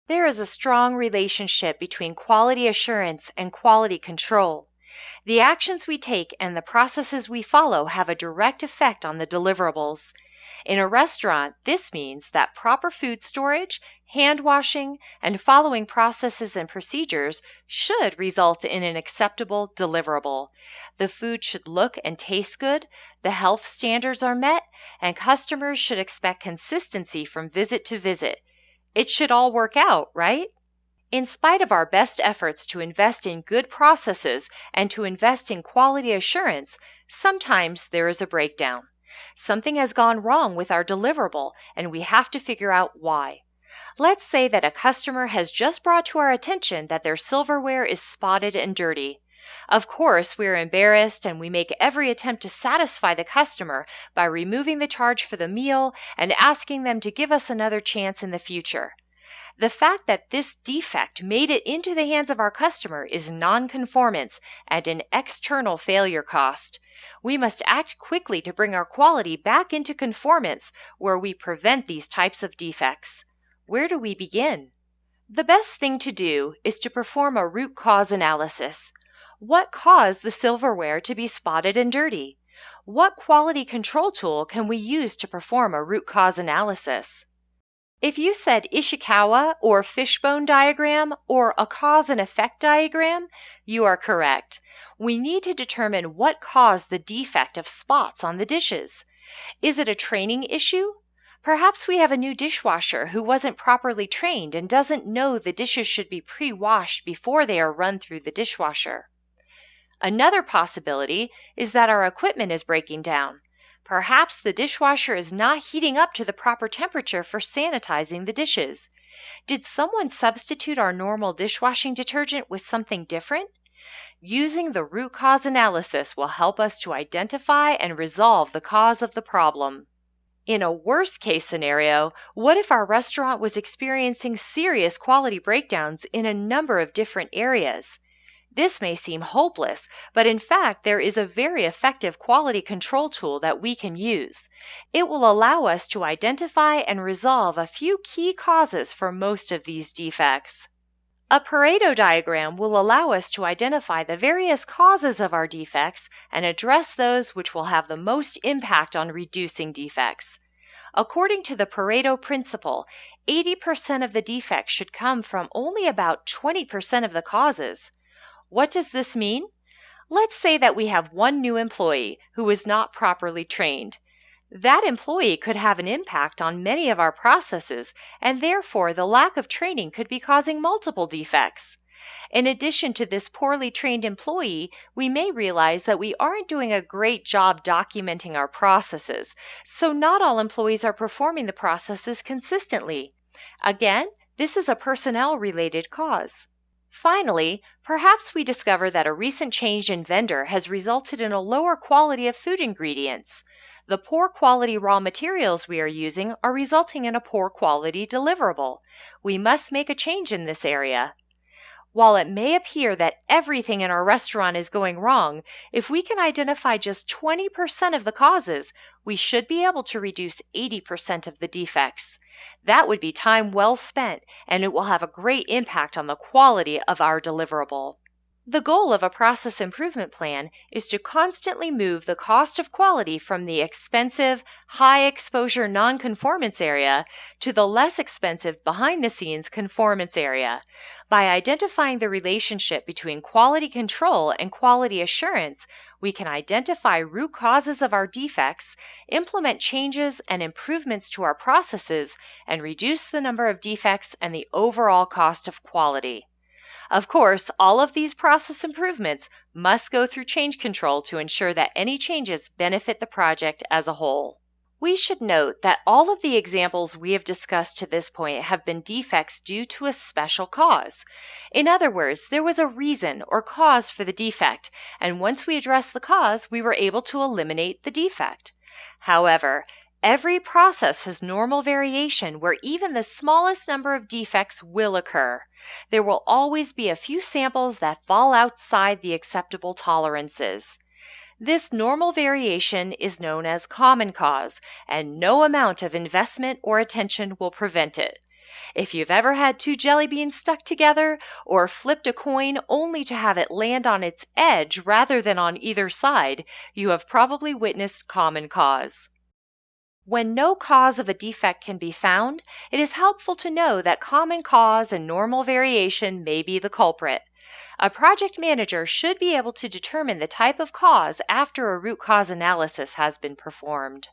There is a strong relationship between quality assurance and quality control. The actions we take and the processes we follow have a direct effect on the deliverables. In a restaurant, this means that proper food storage, hand washing, and following processes and procedures should result in an acceptable deliverable. The food should look and taste good, the health standards are met, and customers should expect consistency from visit to visit. It should all work out, right? In spite of our best efforts to invest in good processes and to invest in quality assurance, sometimes there is a breakdown. Something has gone wrong with our deliverable, and we have to figure out why. Let's say that a customer has just brought to our attention that their silverware is spotted and dirty. Of course, we are embarrassed and we make every attempt to satisfy the customer by removing the charge for the meal and asking them to give us another chance in the future. The fact that this defect made it into the hands of our customer is nonconformance and an external failure cost. We must act quickly to bring our quality back into conformance where we prevent these types of defects. Where do we begin? The best thing to do is to perform a root cause analysis. What caused the silverware to be spotted and dirty? What quality control tool can we use to perform a root cause analysis? If you said Ishikawa or fishbone diagram or a cause and effect diagram, you are correct. We need to determine what caused the defect of spots on the dishes. Is it a training issue? Perhaps we have a new dishwasher who wasn't properly trained and doesn't know the dishes should be pre-washed before they are run through the dishwasher. Another possibility is that our equipment is breaking down. Perhaps the dishwasher is not heating up to the proper temperature for sanitizing the dishes. Did someone substitute our normal dishwashing detergent with something different? Using the root cause analysis will help us to identify and resolve the cause of the problem. In a worst-case scenario, what if our restaurant was experiencing serious quality breakdowns in a number of different areas? This may seem hopeless, but in fact, there is a very effective quality control tool that we can use. It will allow us to identify and resolve a few key causes for most of these defects. A Pareto diagram will allow us to identify the various causes of our defects and address those which will have the most impact on reducing defects. According to the Pareto principle, 80% of the defects should come from only about 20% of the causes. What does this mean? Let's say that we have one new employee who is not properly trained. That employee could have an impact on many of our processes, and therefore the lack of training could be causing multiple defects. In addition to this poorly trained employee, we may realize that we aren't doing a great job documenting our processes, so not all employees are performing the processes consistently. Again, this is a personnel-related cause. Finally, perhaps we discover that a recent change in vendor has resulted in a lower quality of food ingredients. The poor quality raw materials we are using are resulting in a poor quality deliverable. We must make a change in this area. While it may appear that everything in our restaurant is going wrong, if we can identify just 20% of the causes, we should be able to reduce 80% of the defects. That would be time well spent, and it will have a great impact on the quality of our deliverable. The goal of a process improvement plan is to constantly move the cost of quality from the expensive, high-exposure non-conformance area to the less expensive behind-the-scenes conformance area. By identifying the relationship between quality control and quality assurance, we can identify root causes of our defects, implement changes and improvements to our processes, and reduce the number of defects and the overall cost of quality. Of course, all of these process improvements must go through change control to ensure that any changes benefit the project as a whole. We should note that all of the examples we have discussed to this point have been defects due to a special cause. In other words, there was a reason or cause for the defect, and once we addressed the cause, we were able to eliminate the defect. However, every process has normal variation where even the smallest number of defects will occur. There will always be a few samples that fall outside the acceptable tolerances. This normal variation is known as common cause, and no amount of investment or attention will prevent it. If you've ever had two jelly beans stuck together or flipped a coin only to have it land on its edge rather than on either side, you have probably witnessed common cause. When no cause of a defect can be found, it is helpful to know that common cause and normal variation may be the culprit. A project manager should be able to determine the type of cause after a root cause analysis has been performed.